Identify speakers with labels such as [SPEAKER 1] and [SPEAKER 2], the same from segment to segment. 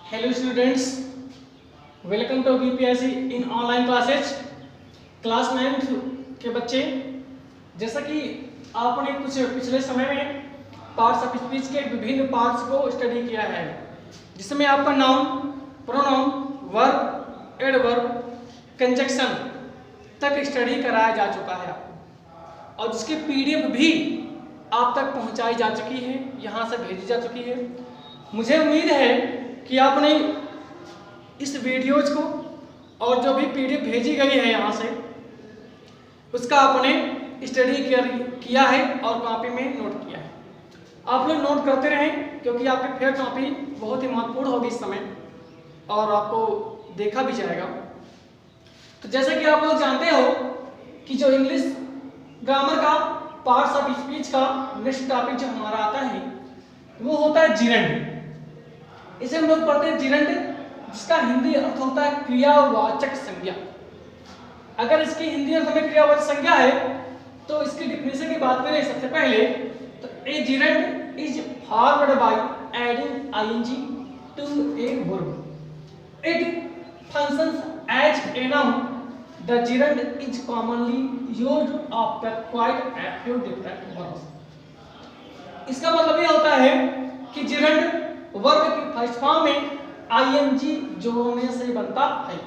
[SPEAKER 1] Hello students, welcome to BPSC in online classes. Class 9 के बच्चे, जैसा कि आपने कुछ पिछले समय में पार्ट्स ऑफ स्पीच के विभिन्न पार्ट्स को स्टडी किया है, जिसमें आपका noun, pronoun, verb, adverb, conjunction तक स्टडी कराया जा चुका है आपको, और जिसकी पीडीएफ भी आप तक पहुंचाई जा चुकी है, यहाँ से भेजी जा चुकी है। मुझे उम्मीद है कि आपने इस वीडियोज को और जो भी पीडीएफ भेजी गई है यहाँ से, उसका आपने स्टडी किया है और कॉपी में नोट किया है। आप लोग नोट करते रहें, क्योंकि आपकी फेयर कॉपी बहुत ही महत्वपूर्ण होगी इस समय और आपको देखा भी जाएगा। तो जैसे कि आप लोग जानते हो कि जो इंग्लिश ग्रामर का पार्ट्स ऑफ स्पीच का नेक्स्ट टॉपिक जो हमारा आता है वो होता है जिरंड। इसे हम लोग पढ़ते हैं जिरंड, जिसका हिंदी अर्थ होता है क्रियावाचक संज्ञा। अगर इसकी हिंदी अर्थ में क्रियावाचक संज्ञा है तो इसकी डिफिनेशन की बात करें सबसे पहले, तो a gerund is formed by adding ING to a verb. It functions as a noun. The gerund is commonly used after quite a few different verbs. इसका मतलब ये होता है कि जिरंड वर्ब की फर्स्ट फॉर्म में आईएनजी जोड़ने से बनता है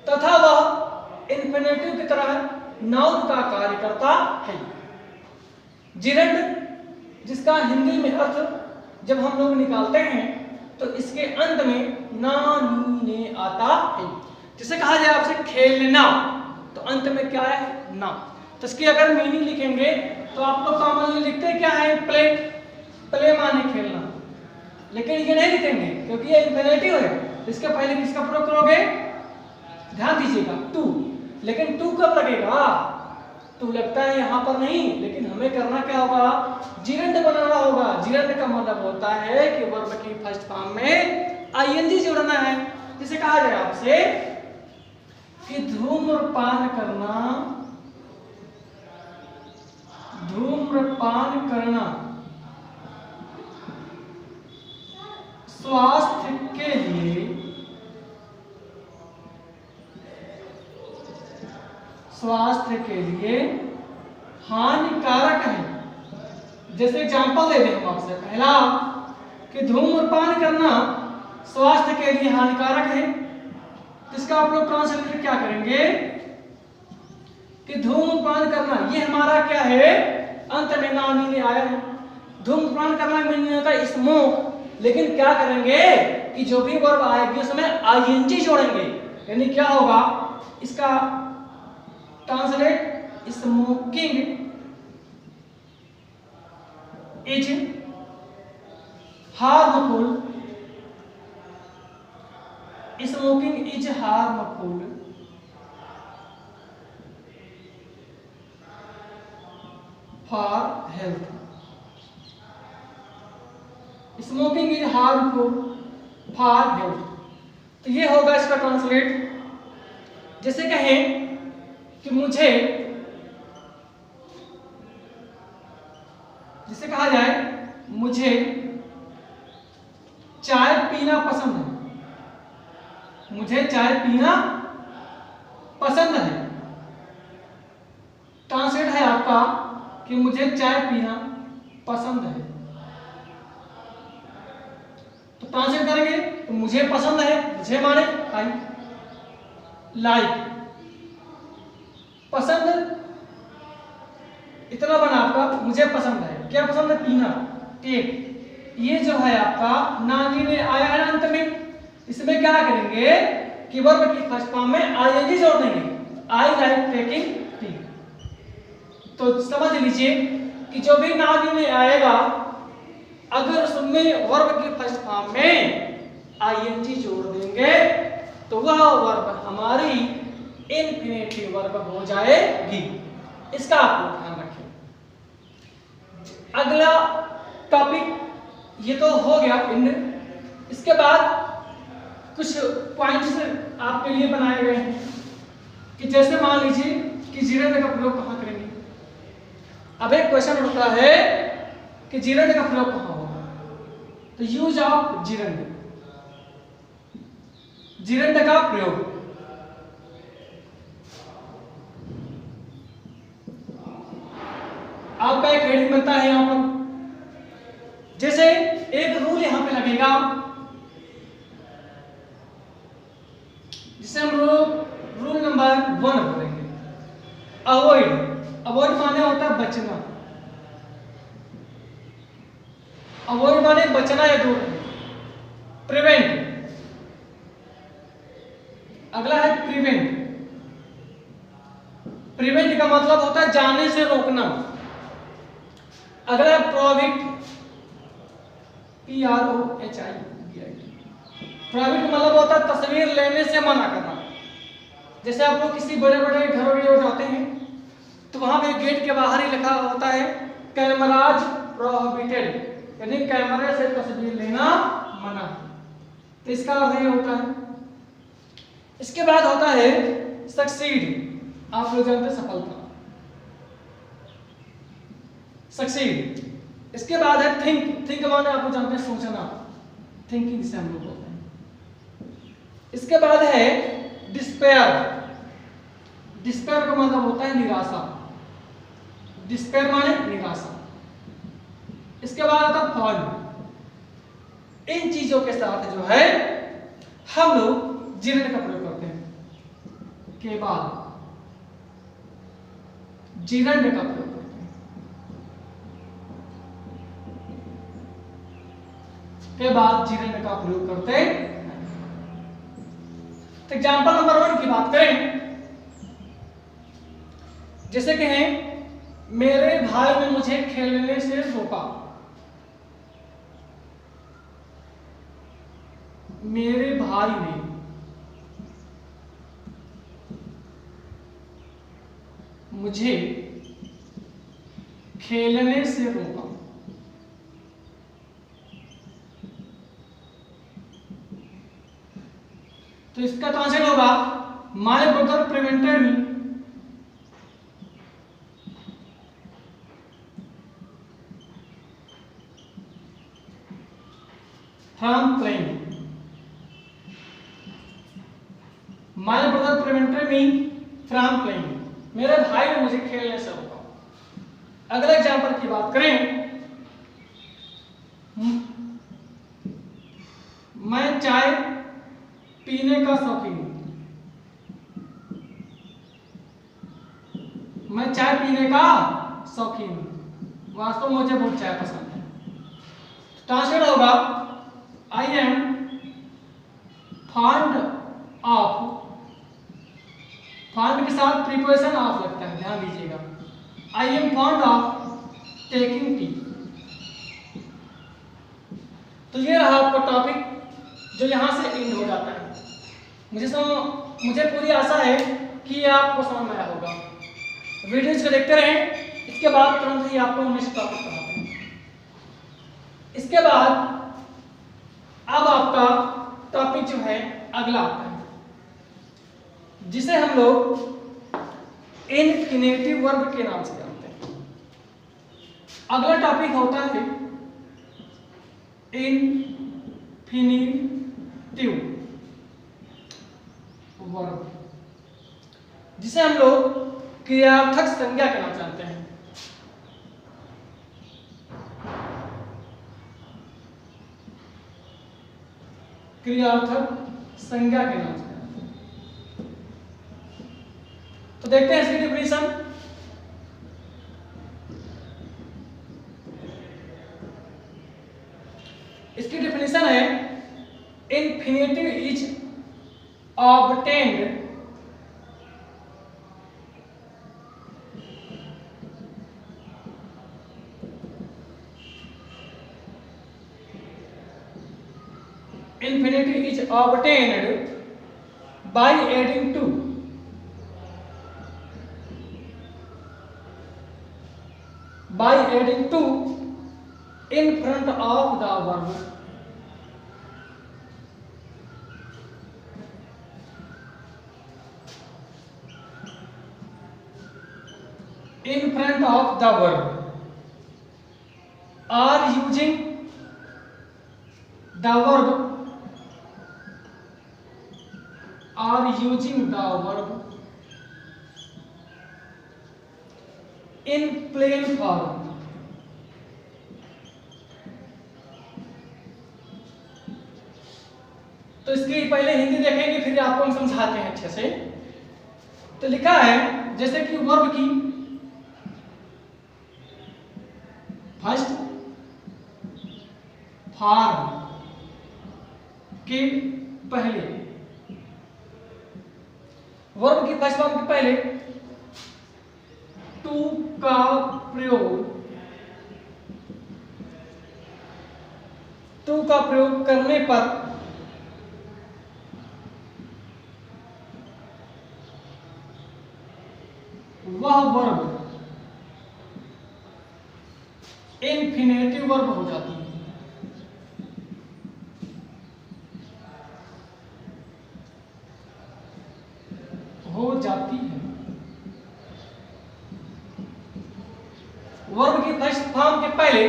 [SPEAKER 1] तथा वह इंफिनिटिव की तरह नाउन का कार्य करता है। जिरंड जिसका हिंदी में अर्थ जब हम लोग निकालते हैं तो इसके अंत में ना नी ने आता है। जिसे कहा जाए आपसे खेलना, तो अंत में क्या है? ना। तो इसकी अगर मीनिंग लिखेंगे तो आप लोग कॉमनली लिखते क्या है? प्ले। प्ले माने खेलना, लेकिन ये नहीं लिखेंगे क्योंकि ये इंफिनिटिव है। इसके पहले किसका प्रयोग करोगे? ध्यान दीजिएगा, टू। लेकिन टू कब लगेगा? टू लगता है यहाँ पर नहीं, लेकिन हमें करना क्या होगा? जिरंड बनाना होगा। जिरंड का मतलब होता है कि वर्ब की फर्स्ट फॉर्म में आईएनजी जोड़ना है। जिसे कहा जाए आपसे कि धूम्रपान करना, धूम्रपान करना स्वास्थ्य के लिए, स्वास्थ्य के लिए हानिकारक है। जैसे एग्जांपल दे दें हम आपसे, पहला कि धूम्रपान करना स्वास्थ्य के लिए हानिकारक है, इसका आप लोग ट्रांसलेट क्या करेंगे कि धूम्रपान करना, ये हमारा क्या है? अंत में ना नी आया है। धूम्रपान करना मीनिंग होता है स्मोक, लेकिन क्या करेंगे कि जो भी वर्ब आएगी उसमें आईएनजी जोड़ेंगे, यानी क्या होगा? इसका translate smoking is harmful, smoking is harmful for health. Smoking is harmful for health. तो ये होगा इसका ट्रांसलेट। जैसे कहें कि मुझे, जिसे कहा जाए मुझे चाय पीना पसंद है, मुझे चाय पीना पसंद है। ट्रांसलेट है आपका कि मुझे चाय पीना पसंद है। तो ट्रांसलेट करेंगे तो मुझे पसंद है, मुझे माने आई लाइक, पसंद इतना बना आपका, मुझे पसंद है। क्या पसंद है? पीना, टेक। ये जो है आपका नानी में आया है अंत में, इसमें क्या करेंगे कि वर्ब की फर्स्ट फॉर्म में आईएनजी जोड़ देंगे, आई लाइक टेकिंग टी। तो समझ लीजिए कि जो भी नानी में आएगा, अगर उसमें वर्ब की फर्स्ट फॉर्म में आईएनजी जोड़ देंगे तो वह वर्ब हमारी इंफिनिटिव वर्ब हो जाएगी। इसका आप लोग ध्यान रखें। अगला टॉपिक ये तो हो गया इंड। इसके बाद कुछ पॉइंट्स आपके लिए बनाए गए हैं कि जैसे मान लीजिए कि जिरंड का प्रयोग कहाँ करेंगे। अब एक क्वेश्चन उठता है कि जिरंड का प्रयोग कहाँ होगा, तो यूज ऑफ जिरंड। जिरंड का प्रयोग। आपका एक हेडिंग बनता है यहां पर, जैसे एक रूल यहां पे लगेगा, जिसे हम रूल नंबर 1 बोलेंगे, अवॉइड। अवॉइड माने होता है बचना, अवॉइड माने बचना या दूर। प्रिवेंट, अगला है प्रिवेंट। प्रिवेंट का मतलब होता है जाने से रोकना। अगला है प्रोहिबिट, PROHIBIT। प्रोहिबिट मतलब होता है तस्वीर लेने से मना करना। जैसे आप लोग किसी बड़े बड़े घरों में जाते हैं तो वहां पे गेट के बाहर ही लिखा होता है कैमराज प्रोहिबिटेड, यानी कैमरे से तस्वीर लेना मना। तो इसका अर्थ ये होता है। इसके बाद होता है सक्सीड, आप लोग जानते हैं सफलता, सक्सीड। इसके बाद है थिंक, थिंक माने आप लोग जानते हैं सोचना, थिंकिंग से हम लोग बोलते हैं। इसके बाद है डिस्पेयर, डिस्पेयर का मतलब होता है निराशा, डिस्पेयर माने निराशा। इसके बाद आता है फॉल। इन चीजों के साथ जो है हम लोग जिरंड का प्रयोग करते हैं, के बाद जिरंड का प्रयोग करते हैं, के बाद जिरंड का प्रयोग करते हैं। तो एग्जाम्पल नंबर 1 की बात करें, जैसे कि है मेरे भाई ने मुझे खेलने से रोका, मेरे भाई ने मुझे खेलने से रोका। तो इसका ट्रांसलेट होगा my brother prevented me from playing. My brother prevented me from playing, मेरे भाई ने मुझे खेलने से रोका। अगले एग्जाम्पल की बात करें, मैं चाय पीने का शौकीन हूं, मैं चाय पीने का शौकीन हूं, वास्तव में मुझे बहुत चाय पसंद है। ट्रांसलेट होगा I am fond of, fond के साथ प्रीपोजिशन ऑफ लगता है, ध्यान दीजिएगा। I am fond of taking tea. तो ये रहा आपका टॉपिक जो यहां से एंड हो जाता है। मुझे पूरी आशा है कि आपको समझ में आया होगा। वीडियोज को देखते रहें, इसके बाद तुरंत ही आपको नेक्स्ट टॉपिक पढ़ाते हैं। इसके बाद अब आपका टॉपिक जो है अगला आता है, जिसे हम लोग इनफिनिटिव वर्ब के नाम से जानते हैं। अगला टॉपिक होता है इनफिनिटिव वर्ब, जिसे हम लोग क्रियार्थक संज्ञा के नाम जानते हैं। क्रियार्थक संज्ञा के नाम से जानते हैं। तो देखते हैं इसकी डेफिनेशन। इसकी डेफिनेशन है infinitive is obtained infinitive is obtained by adding to in front of the verb, in front of the verb, or using the verb are using the verb in plain form. तो इसकी पहले हिंदी देखेंगे फिर आपको हम समझाते हैं अच्छे से। तो लिखा है जैसे कि वर्ब की फर्स्ट फॉर्म के पहले, वर्ब की फर्स्ट फॉर्म के पहले टू का प्रयोग करने पर वह वर्ब इन्फिनेटिव वर्ब हो जाती है। वर्ब की फर्स्ट फॉर्म के पहले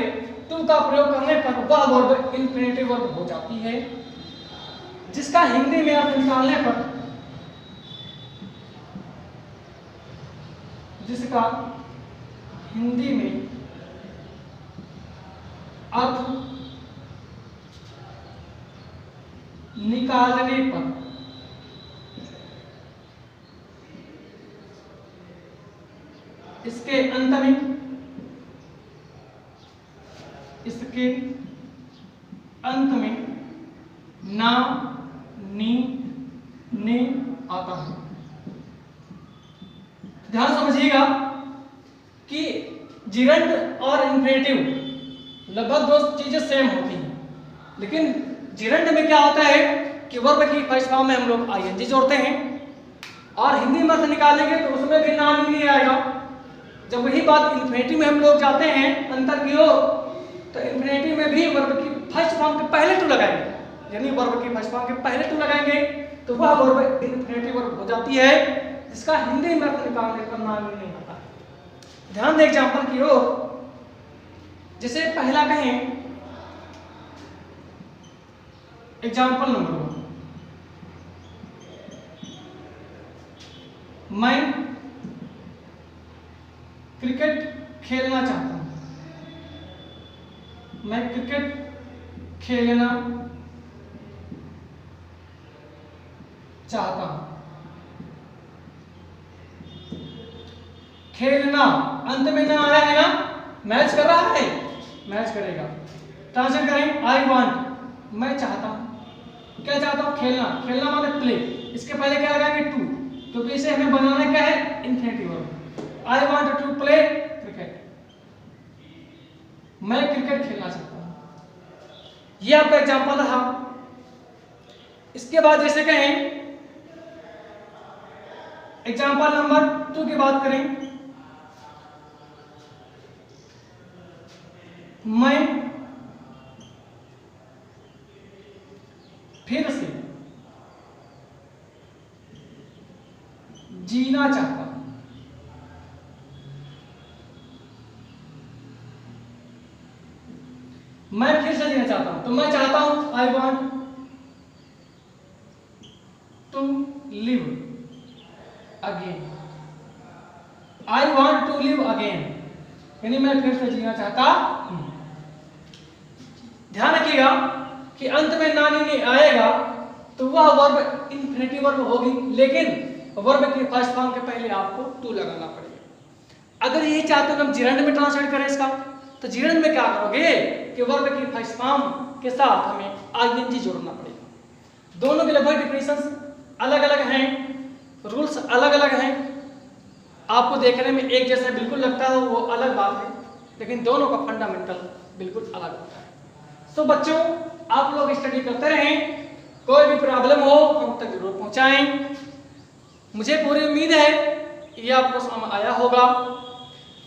[SPEAKER 1] टू का प्रयोग करने पर वह वर्ब इन्फिनेटिव वर्ब हो जाती है, जिसका हिंदी में अर्थ निकालने पर इसके अंत में ना नी ने आता है। ध्यान समझिएगा कि जिरंड और इन्फिनेटिव लगभग दो चीजें सेम होती हैं, लेकिन जिरंड में क्या होता है कि वर्ब की फर्स्ट फॉर्म में हम लोग आईएनजी जोड़ते हैं और हिंदी में अर्थ निकालेंगे तो उसमें भी ना नहीं आएगा। जब वही बात इन्फिनेटिव में हम लोग जाते हैं अंतर की ओर, तो इन्फिनेटिव में भी वर्ब की फर्स्ट फॉर्म के पहले टू लगाएंगे, यानी वर्ब की फर्स्ट फॉर्म के पहले टू लगाएंगे तो वह वर्ब इन्फिनेटिव वर्ब हो जाती है, जिसका हिंदी में अर्थ निकालने पर ना नहीं आता। ध्यान दें एग्जांपल की ओर, जैसे पहला कहें एग्जांपल नंबर 1, मैं क्रिकेट खेलना चाहता हूं। मैं क्रिकेट खेलना चाहता हूं। खेलना अंत में ना आया है ना, मैच कर रहा है, मैच करेगा। ट्रांसलेट करें आई वांट, मैं चाहता हूं। क्या चाहता हूं? खेलना। खेलना मतलब प्ले, इसके पहले क्या लगाएंगे टू, क्योंकि इसे हमें बनाना क्या है infinitive verb. I want to play cricket, मैं क्रिकेट खेलना चाहता हूं। ये आपका एग्जांपल रहा। इसके बाद जैसे कहें एग्जांपल नंबर 2 की बात करें, मैं फिर से जीना चाहता हूं। मैं फिर से जीना चाहता हूं, तो मैं चाहता हूं I want to live again. I want to live again यानी मैं फिर से जीना चाहता हूं। ध्यान रखिएगा कि अंत में ना नहीं आएगा तो वह वर्ब इन्फिनेटिव वर्ब होगी, लेकिन वर्ब की फर्स्ट फॉर्म के पहले आपको टू लगाना पड़ेगा। अगर यही चाहते हो कि हम जिरंड में ट्रांसलेट करें इसका, तो जिरंड में क्या करोगे कि वर्ब की फर्स्ट फॉर्म के साथ हमें आईएनजी जोड़ना पड़ेगा। दोनों के लगभग डिफिनेशंस अलग अलग हैं, रूल्स अलग अलग हैं। आपको देखने में एक जैसा बिल्कुल लगता है वो अलग बात है, लेकिन दोनों का फंडामेंटल बिल्कुल अलग होता है। तो बच्चों आप लोग स्टडी करते रहें, कोई भी प्रॉब्लम हो हम तक जरूर पहुंचाएं। मुझे पूरी उम्मीद है ये आपको समझ आया होगा।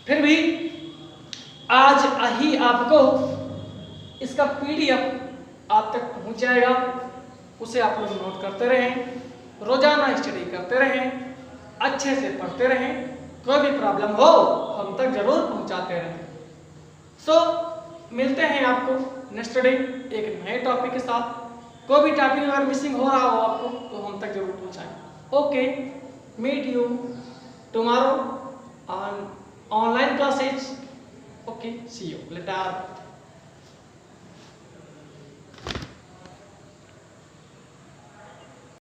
[SPEAKER 1] फिर भी आज ही आपको इसका पीडीएफ आप तक पहुंच जाएगा, उसे आप लोग नोट करते रहें, रोजाना स्टडी करते रहें, अच्छे से पढ़ते रहें। कोई भी प्रॉब्लम हो हम तक जरूर पहुंचाते रहें। सो मिलते हैं आपको नेक्स्ट डे एक नए टॉपिक के साथ। कोई भी टॉपिक अगर मिसिंग हो रहा हो आपको तो हम तक जरूर पहुंचाएं। Okay, meet you tomorrow on online classes. Okay, see you later.